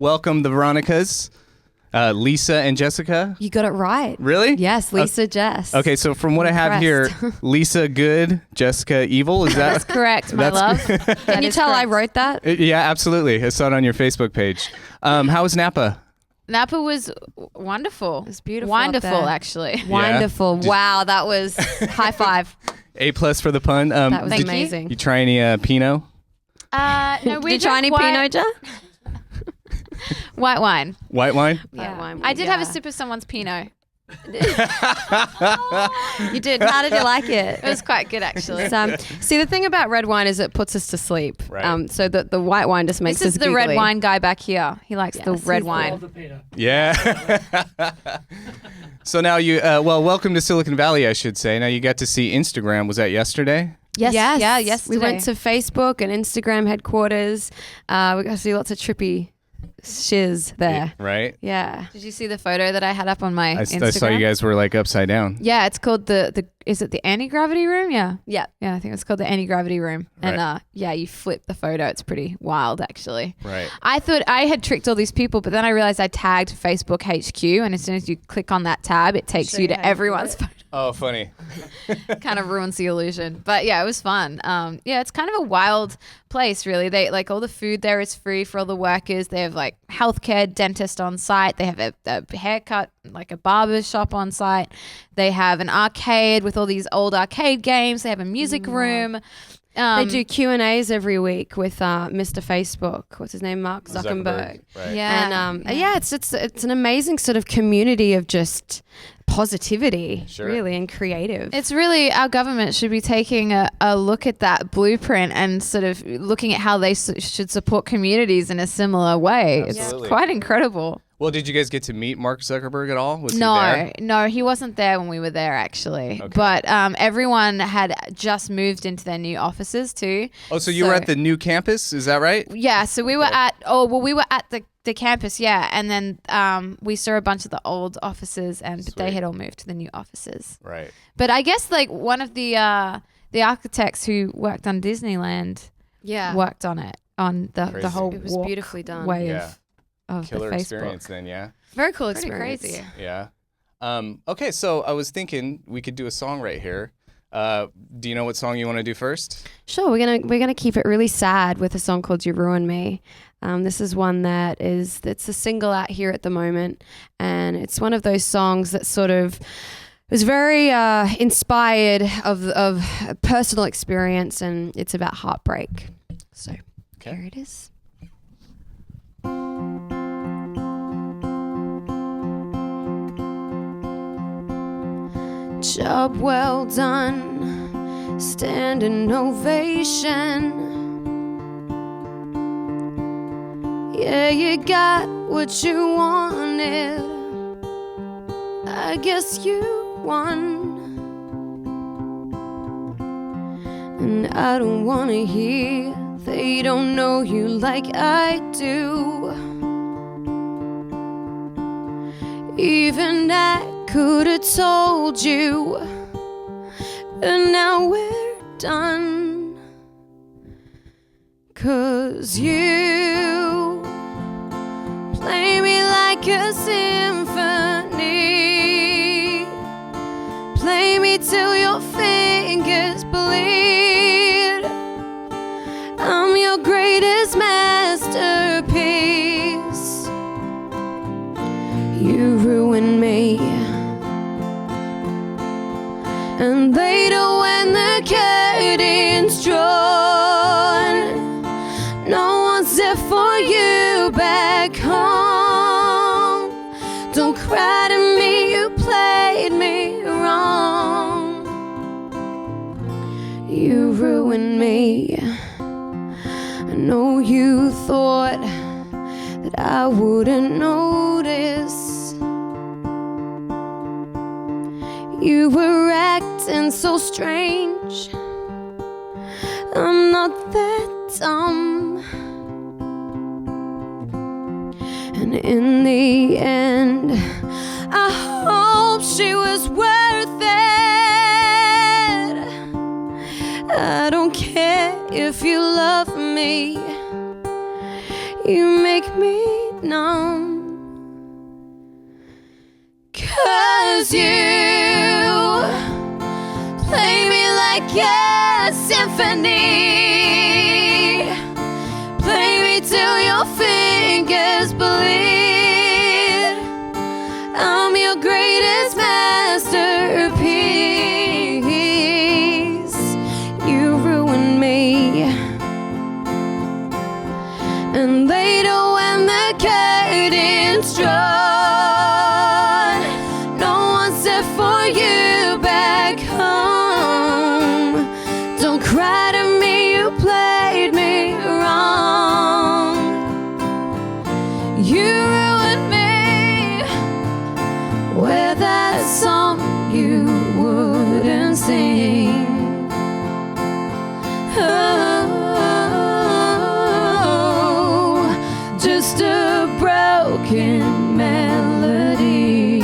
welcome the Veronicas, Lisa and Jessica. You got it right. Really? Yes, Lisa, Jess. Okay, so from what I have here, Lisa good, Jessica evil. Is that? That's correct, my love. Can you tell I wrote that? Yeah, absolutely. I saw it on your Facebook page. How was Napa? Napa was wonderful. It was beautiful. Wonderful, actually. Wonderful. Wow, that was high five. A+ for the pun. That was Thank amazing. You try any Pinot? No, we Did you try any Pinot, Jar? White wine. White wine? Yeah. White wine, I did have a sip of someone's Pinot. You did. How did you like it? It was quite good, actually. See, the thing about red wine is it puts us to sleep. Right. So the white wine just makes This us is the red giggly. wine guy back here. He likes the Yes, red he's wine. Yeah. So now you, welcome to Silicon Valley, I should say. Now you got to see Instagram. Was that yesterday? Yes. Yes. Yeah, yesterday. We went to Facebook and Instagram headquarters. We got to see lots of trippy shiz there. Right? Yeah. Did you see the photo that I had up on my Instagram? I saw you guys were like upside down. Yeah, it's called is it the anti-gravity room? Yeah. Yeah. Yeah, I think it's called the anti-gravity room. Right. And you flip the photo. It's pretty wild, actually. Right. I thought I had tricked all these people, but then I realized I tagged Facebook HQ, and as soon as you click on that tab, it takes you to everyone's photo. Oh, funny. Kind of ruins the illusion. But yeah, it was fun. It's kind of a wild place, really. They like all the food there is free for all the workers. They have like healthcare, dentist on site. They have a haircut, like a barber shop on site. They have an arcade with all these old arcade games. They have a music room. They do Q&As every week with Mr. Facebook. What's his name? Mark Zuckerberg. Right. Yeah. And it's an amazing sort of community of just positivity, Sure. really, and creative. It's really, our government should be taking a look at that blueprint and sort of looking at how they should support communities in a similar way. Absolutely. It's quite incredible. Well, did you guys get to meet Mark Zuckerberg at all? Was he No, there? no, he wasn't there when we were there, actually. Okay. But everyone had just moved into their new offices too. Oh, so you were at the new campus? Is that right? Yeah, so we were we were at the campus, yeah, and then we saw a bunch of the old offices, but they Sweet. had all moved to the new offices. Right. But I guess like one of the architects who worked on Disneyland worked on it, on the Crazy. whole It was beautifully done. way Yeah. of Killer the Facebook. experience then, yeah? Very cool Pretty experience. crazy. Yeah. Okay, so I was thinking we could do a song right here. Do you know what song you want to do first? Sure, we're gonna keep it really sad with a song called "You Ruin Me." This is one it's a single out here at the moment, and it's one of those songs that sort of was very inspired of personal experience, and it's about heartbreak. So here it is. Job well done, standing ovation. Yeah, you got what you wanted. I guess you won. And I don't wanna hear they don't know you like I do. Even I could have told you, but now we're done. 'Cause you play me like a symphony. Play me till your fingers bleed. I'm your greatest masterpiece. You ruin me. And later when the curtain's drawn, no one's there for you back home. Don't cry to me, you played me wrong. You ruined me. I know you thought that I wouldn't notice. You were acting so strange. I'm not that dumb. And in the end, I hope she was worth it. I don't care if you love me. You make me numb. 'Cause you play me like a symphony. Play me till your fingers bleed. I'm your greatest masterpiece. You ruined me. And later when the curtain's drawn, no one's there for you back home. Don't cry to me, you played me wrong. You ruined me with that song you wouldn't sing. Oh, just a broken melody.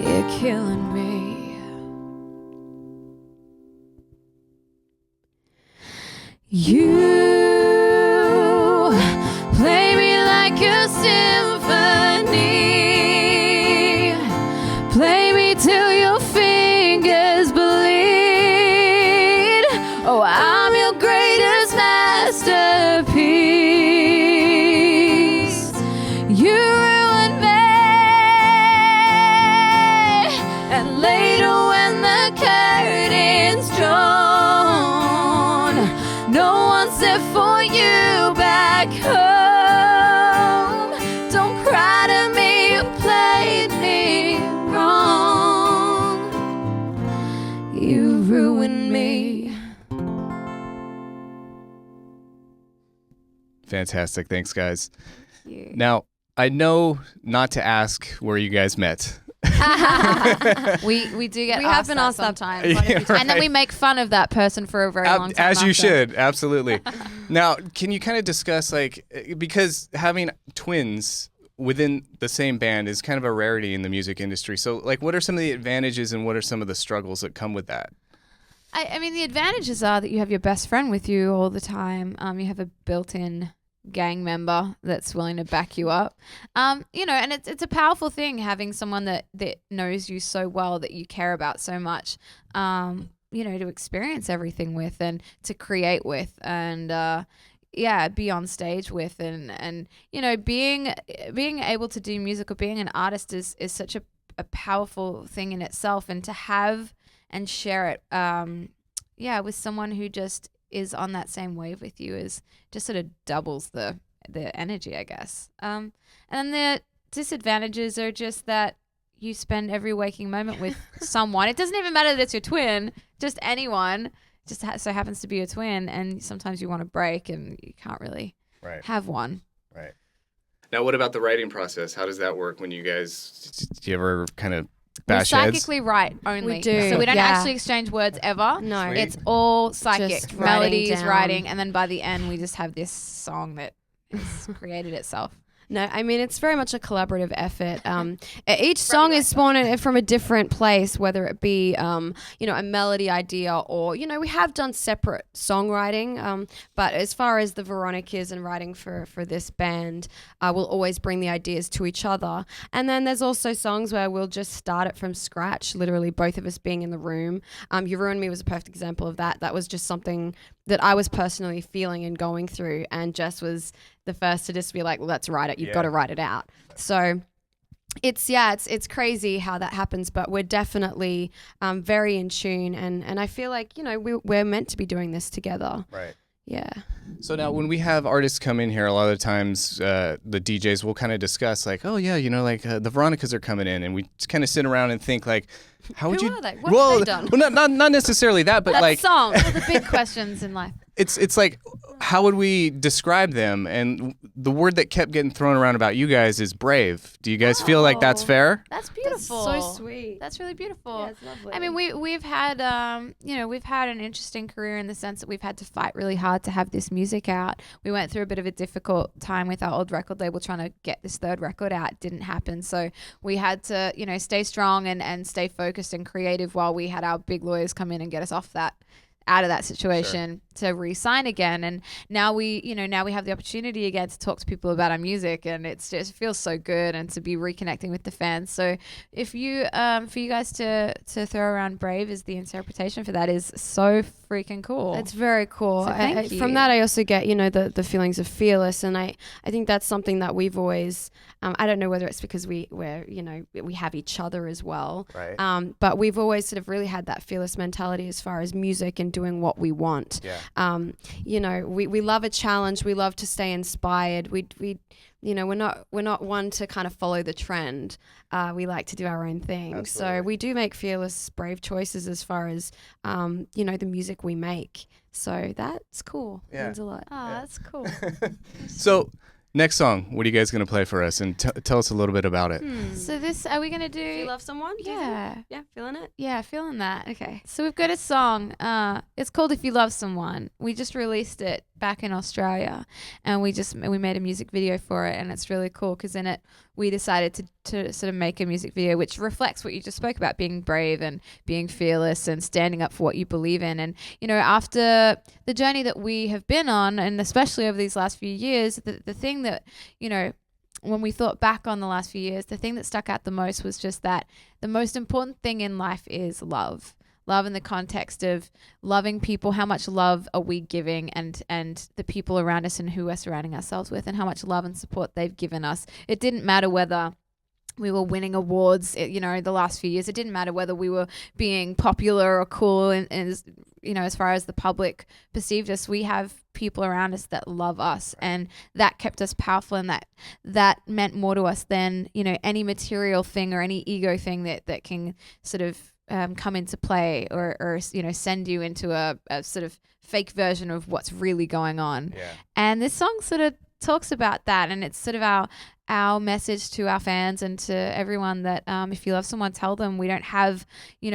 You're killing me. You play me like a symphony. Play me till your fingers bleed. Oh, I'm your greatest masterpiece. You ruined me. And later when the curtain's drawn, no one's there for you back home. Don't cry to me, you played me wrong. You ruined me. Fantastic. Thanks, guys. Now, I know not to ask where you guys met. We do get We asked have been that asked that sometimes. Yeah, And then we right. make fun of that person for a very long time As you after. should. Absolutely. Now, can you kind of discuss, like, because having twins within the same band is kind of a rarity in the music industry. So, like, what are some of the advantages and what are some of the struggles that come with that? I mean, the advantages are that you have your best friend with you all the time. You have a built-in gang member that's willing to back you up. And it's a powerful thing having someone that knows you so well, that you care about so much, to experience everything with and to create with and be on stage with and being able to do music or being an artist is such a powerful thing in itself, and to have and share it with someone who just is on that same wave with you is just sort of doubles the energy, I guess. And then the disadvantages are just that you spend every waking moment with someone. It doesn't even matter that it's your twin, just anyone, just so happens to be your twin, and sometimes you want to break and you can't really have one. Right. Now, what about the writing process? How does that work when you guys, do you ever kind of bash We heads? psychically write only. We do, So we don't yeah. actually exchange words ever. No. Sweet. It's all psychic. Just writing Melodies, down. writing, and then by the end we just have this song that has created itself. No, I mean, it's very much a collaborative effort. Each song is spawned from a different place, whether it be, a melody idea or, we have done separate songwriting. But as far as the Veronicas and writing for this band, we'll always bring the ideas to each other. And then there's also songs where we'll just start it from scratch, literally both of us being in the room. You Ruined Me was a perfect example of that. That was just something that I was personally feeling and going through, and Jess was the first to just be like, let's write it. You've got to write it out. So it's crazy how that happens, but we're definitely very in tune, and I feel like, we're meant to be doing this together. Right. Yeah. So now when we have artists come in here, a lot of the times the DJs will kind of discuss like, oh yeah, the Veronicas are coming in, and we kind of sit around and think like, how would Who you? are they? What have they done? Well, not necessarily that, but That like song. All the big questions in life. it's like, how would we describe them? And the word that kept getting thrown around about you guys is brave. Do you guys feel like that's fair? That's beautiful. That's so sweet. That's really beautiful. Yeah, it's lovely. I mean, we've had we've had an interesting career in the sense that we've had to fight really hard to have this music out. We went through a bit of a difficult time with our old record label trying to get this third record out. It didn't happen, so we had to stay strong and stay focused and creative while we had our big lawyers come in and get us out of that situation. to re-sign again, and now we have the opportunity again to talk to people about our music, and it feels so good, and to be reconnecting with the fans. So if you for you guys to throw around Brave as the interpretation for that is so freaking cool. It's very cool. So thank you. From that I also get the feelings of fearless, and I think that's something that we've always I don't know whether it's because we have each other as well, Right. but we've always sort of really had that fearless mentality as far as music and doing what we want. Yeah. We love a challenge. We love to stay inspired. We're not one to kind of follow the trend. We like to do our own thing. Absolutely. So we do make fearless, brave choices as far as the music we make. So that's cool. Yeah. Means a lot. Oh, that's cool. So next song, what are you guys going to play for us? And tell us a little bit about it. So this, are we going to do? Do you love someone? Do you Yeah. think? Yeah, feeling it? Yeah, feeling that. Okay. So we've got a song. It's called "If You Love Someone." We just released it back in Australia, and we made a music video for it, and it's really cool because in it we decided to sort of make a music video which reflects what you just spoke about, being brave and being fearless and standing up for what you believe in. And after the journey that we have been on, and especially over these last few years, the thing that when we thought back on the last few years, the thing that stuck out the most was just that the most important thing in life is love. Love in the context of loving people. How much love are we giving, and the people around us and who we're surrounding ourselves with, and how much love and support they've given us. It didn't matter whether we were winning awards, the last few years. It didn't matter whether we were being popular or cool, and as far as the public perceived us. We have people around us that love us, and that kept us powerful, and that meant more to us than any material thing or any ego thing that can sort of come into play or send you into a sort of fake version of what's really going on. Yeah. And this song sort of talks about that, and it's sort of our message to our fans and to everyone that if you love someone, tell them. We don't have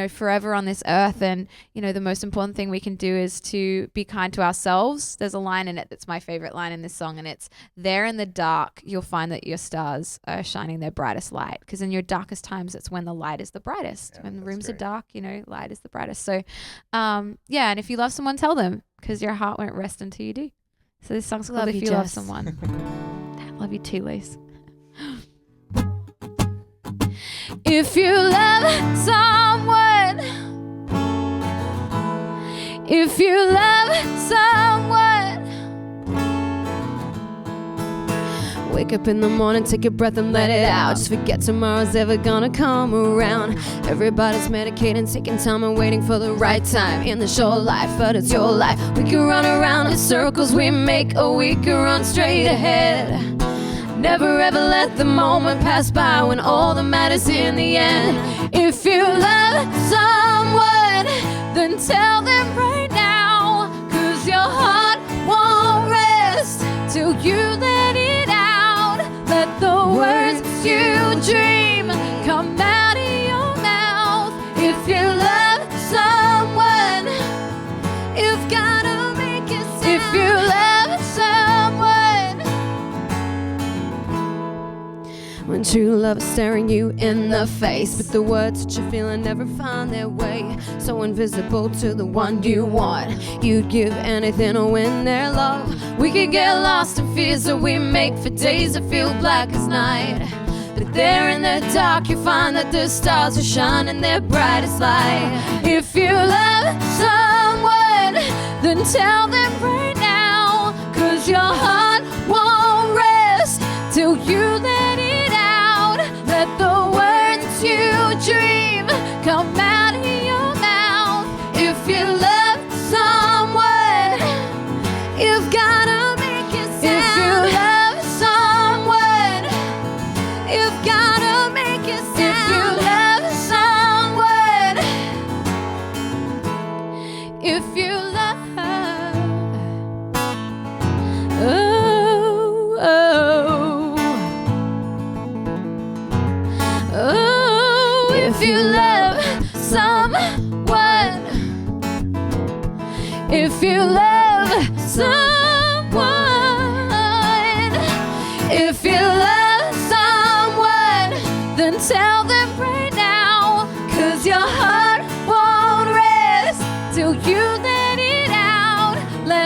forever on this earth, and the most important thing we can do is to be kind to ourselves. There's a line in it that's my favorite line in this song, and it's, "There in the dark you'll find that your stars are shining their brightest light," because in your darkest times it's when the light is the brightest. Yeah, when the that's rooms are great. dark, light is the brightest. So and if you love someone, tell them, because your heart won't rest until you do. So this song's called Love "If you, You Love Jess. Someone." Love you too, Lise. If you love someone, if you love someone, Wake up in the morning, take a breath and let it out. Just forget tomorrow's ever gonna come around. Everybody's medicating, taking time and waiting for the right time in the short life, but it's your life. We can run around in circles we make, or we can run straight ahead. Never ever let the moment pass by when all that matters in the end. If you love someone, then tell them right now, 'cause your heart won't rest till you let it out. Let the words you dream come out of your mouth. If you love someone, you've gotta make it sound. If you love someone, when true love is staring you in the face, but the words that you're feeling never find their way, so invisible to the one you want, you'd give anything to win their love. We could get lost in fears that we make for days that feel black as night, but there in the dark you find that the stars are shining their brightest light. If you love someone, then tell them right now, 'cause your heart won't rest till you let it out. Let the words you dream come out of your mouth. If you love someone, you've gotta make it sound. If you love someone, you've gotta make it sound. If you love someone, if you love, oh, if you love someone, if you love someone, if you love someone, then tell them right now, 'cause your heart won't rest till you let it out. Let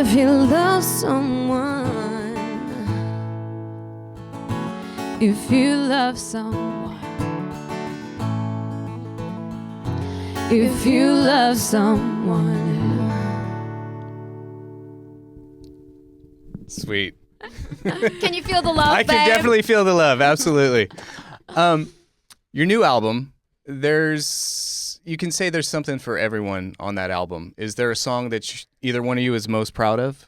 If you love someone, if you love someone, if you love someone. Sweet. Can you feel the love, I can babe? definitely feel the love. Absolutely. Your new album, you can say there's something for everyone on that album. Is there a song that either one of you is most proud of?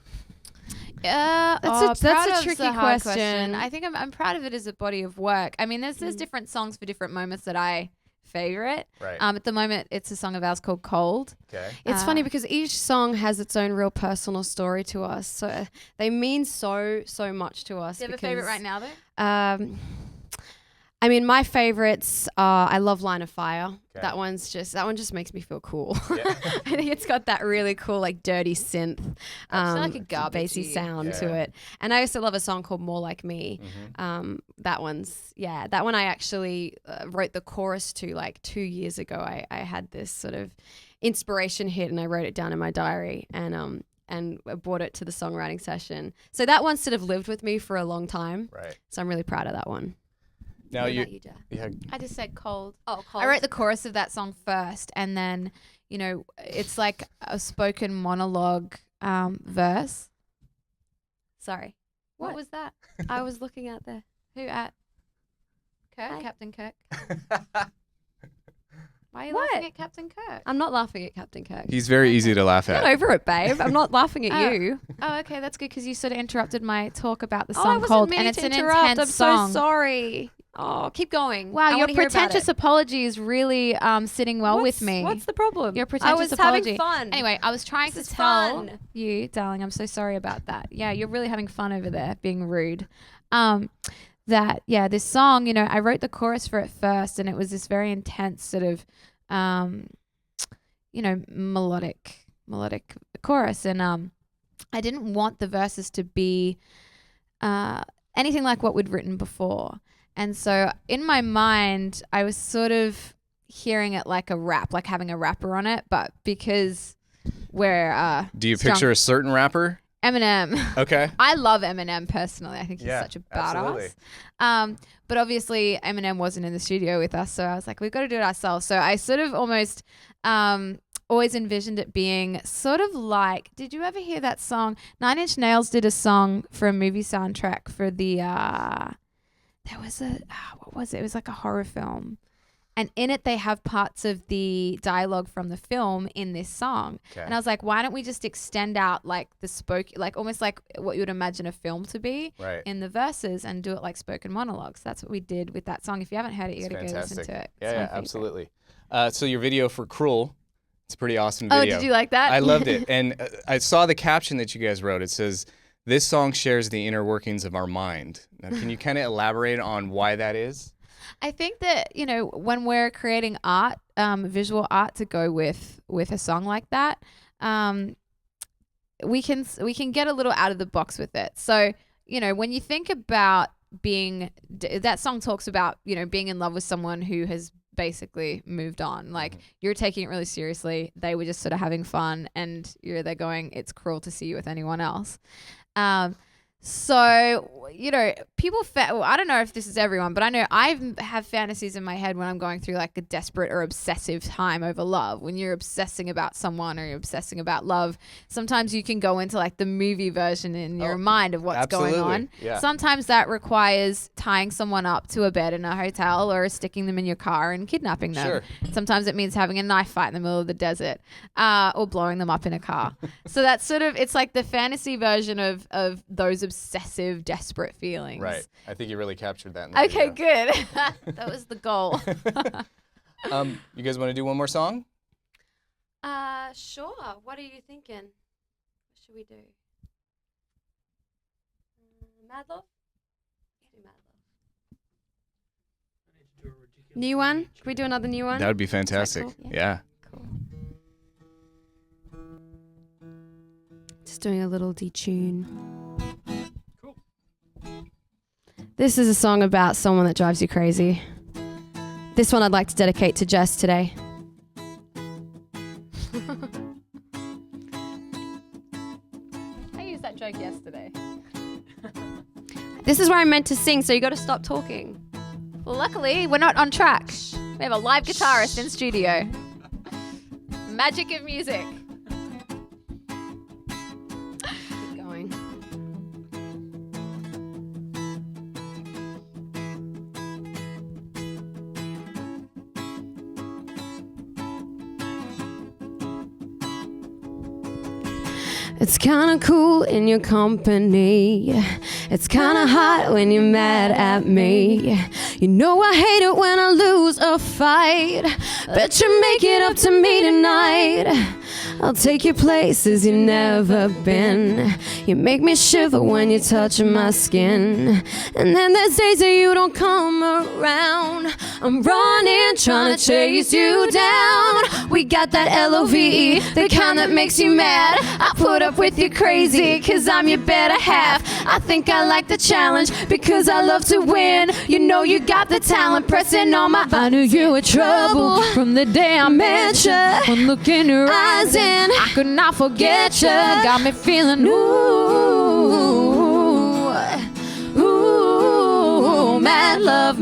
That's a tricky question. I think I'm proud of it as a body of work. I mean, there's different songs for different moments that I favorite. Right. At the moment, it's a song of ours called Cold. Okay. It's funny because each song has its own real personal story to us. So they mean so much to us. Do you have a favorite right now, though? I mean, my favorites are, I love Line of Fire. Okay. That one just makes me feel cool. Yeah. I think it's got that really cool, like dirty synth, like a garbagey bassy sound to it. And I also love a song called More Like Me. Mm-hmm. That one I actually wrote the chorus to like 2 years ago. I had this sort of inspiration hit and I wrote it down in my diary and I brought it to the songwriting session. So that one sort of lived with me for a long time. Right. So I'm really proud of that one. Now What you, about you, Jeff? yeah, I just said Cold. Oh, Cold. I wrote the chorus of that song first, and then, it's like a spoken monologue verse. Sorry. What was that? I was looking at the. Who at? Kirk? Hi. Captain Kirk? Why are you What? laughing at Captain Kirk? I'm not laughing at Captain Kirk. he's very easy to laugh Get at. over it, babe. I'm not laughing at Oh. you. Oh, okay, that's good because you sort of interrupted my talk about the Oh, I song wasn't Cold, meaning and it's to an interrupt. intense I'm song. so sorry. Oh, keep going. Wow, I your wanna hear about pretentious it. apology is really sitting well with me. What's the problem? Your I pretentious was apology. having fun. Anyway, I was trying This to is tell fun. you, darling, I'm so sorry about that. Yeah, you're really having fun over there, being rude. This song, I wrote the chorus for it first, and it was this very intense sort of, melodic chorus, and I didn't want the verses to be anything like what we'd written before. And so in my mind, I was sort of hearing it like a rap, like having a rapper on it, but because we're Do you picture a certain rapper? Eminem. Okay. I love Eminem personally. I think he's Yeah, such a badass. absolutely. But obviously Eminem wasn't in the studio with us, so I was like, we've got to do it ourselves. So I sort of almost always envisioned it being sort of like, did you ever hear that song? 9 Inch Nails did a song for a movie soundtrack for the there was what was it? It was like a horror film. And in it, they have parts of the dialogue from the film in this song. Okay. And I was like, why don't we just extend out like almost like what you would imagine a film to be Right. in the verses and do it like spoken monologues. That's what we did with that song. If you haven't heard it, you got to go listen to it. It's my Yeah, favorite. absolutely. So your video for Cruel, it's a pretty awesome Oh, video. did you like that? I loved it. And I saw the caption that you guys wrote. It says, "This song shares the inner workings of our mind." Now, can you kind of elaborate on why that is? I think that, when we're creating art, visual art to go with a song like that, we can get a little out of the box with it. So, when you think about that song talks about, being in love with someone who has basically moved on. Like you're taking it really seriously. They were just sort of having fun and they're going, it's cruel to see you with anyone else. So, people, I don't know if this is everyone, but I know I have fantasies in my head when I'm going through like a desperate or obsessive time over love. When you're obsessing about someone or you're obsessing about love, sometimes you can go into like the movie version in your mind of what's going on. Yeah. Sometimes that requires tying someone up to a bed in a hotel or sticking them in your car and kidnapping them. Sure. Sometimes it means having a knife fight in the middle of the desert or blowing them up in a car. So that's sort of, it's like the fantasy version of those obsessive, desperate feelings. Right. I think you really captured that in the Okay, video. good. That was the goal. You guys want to do one more song? Sure. What are you thinking? What should we do? Mad Love? Do Mad Love. New one? Can we do another new one? That would be fantastic. cool? Yeah. Cool. Just doing a little detune. Cool. This is a song about someone that drives you crazy. This one I'd like to dedicate to Jess today. used that joke yesterday. This is where I'm meant to sing, so you got to stop talking. Well, luckily, we're not on track. We have a live guitarist in studio. Magic of music. Keep going. It's kinda cool in your company. It's kinda hot when you're mad at me. You know I hate it when I lose a fight. Bet you make it up to me tonight. I'll take you places you've never been. You make me shiver when you touch my skin. And then there's days that you don't come around. I'm running, trying to chase you down. We got that LOVE, the kind that makes you mad. I put up with you crazy, cause I'm your better half. I think I like the challenge, because I love to win. You know you got the talent, pressing on my buttons. I knew you were trouble from the day I met you. One look in your eyes and I could not forget you. Got me feeling ooh, mad love,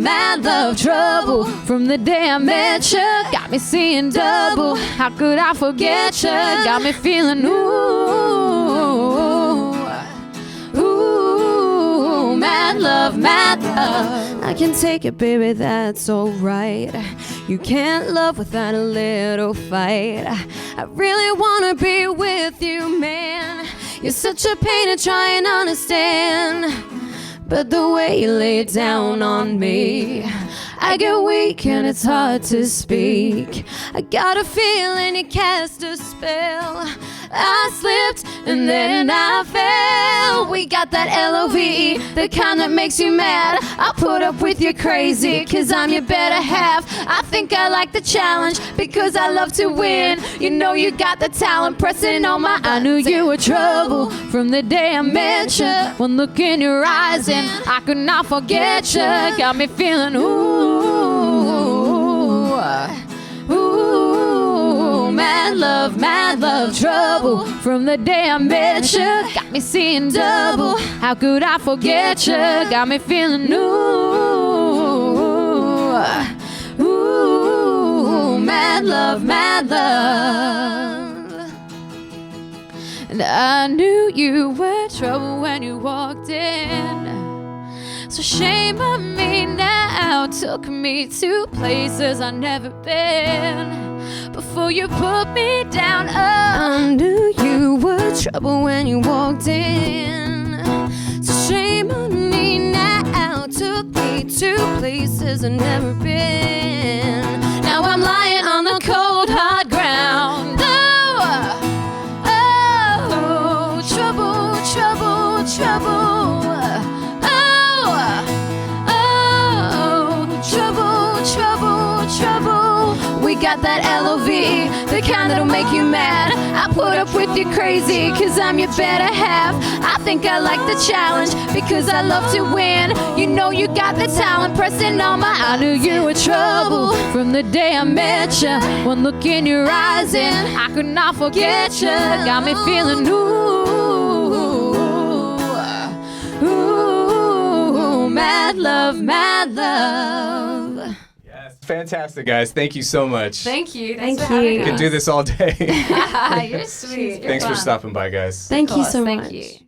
trouble trouble. From the day I met you, got me seeing double. How could I forget you? Got me feeling ooh, mad love, mad love. I can take it, baby, that's alright. You can't love without a little fight. I really wanna be with you, man. You're such a pain to try and understand, but the way you lay it down on me, I get weak and it's hard to speak. I got a feeling you cast a spell. I slipped and then I fell. We got that LOVE, the kind that makes you mad. I put up with you crazy, cause I'm your better half. I think I like the challenge, because I love to win. You know you got the talent, pressing on my I knew you were trouble from the day I met you. One look in your eyes and I could not forget you. Got me feeling ooh, mad love, trouble. From the day I met you, got me seeing double. How could I forget you? Got me feeling ooh, mad love, mad love. And I knew you were trouble when you walked in. So shame on me now, took me to places I've never been. Before you put me down, I knew you were trouble when you walked in. So shame on me now, took me to places I've never been. Now I'm lying on the cold hard ground. Oh, trouble, trouble, trouble. We got that LOVE, the kind that'll make you mad. I put up with you crazy, cause I'm your better half. I think I like the challenge, because I love to win. You know you got the talent, pressing on my I knew you were trouble from the day I met you. One look in your eyes and I could not forget you. Got me feeling ooh, mad love, mad love. Fantastic, guys. Thank you so much. Thank you. Thank you. We could do this all day. You're sweet. Thanks for stopping by, guys. Thank you so much. Thank you.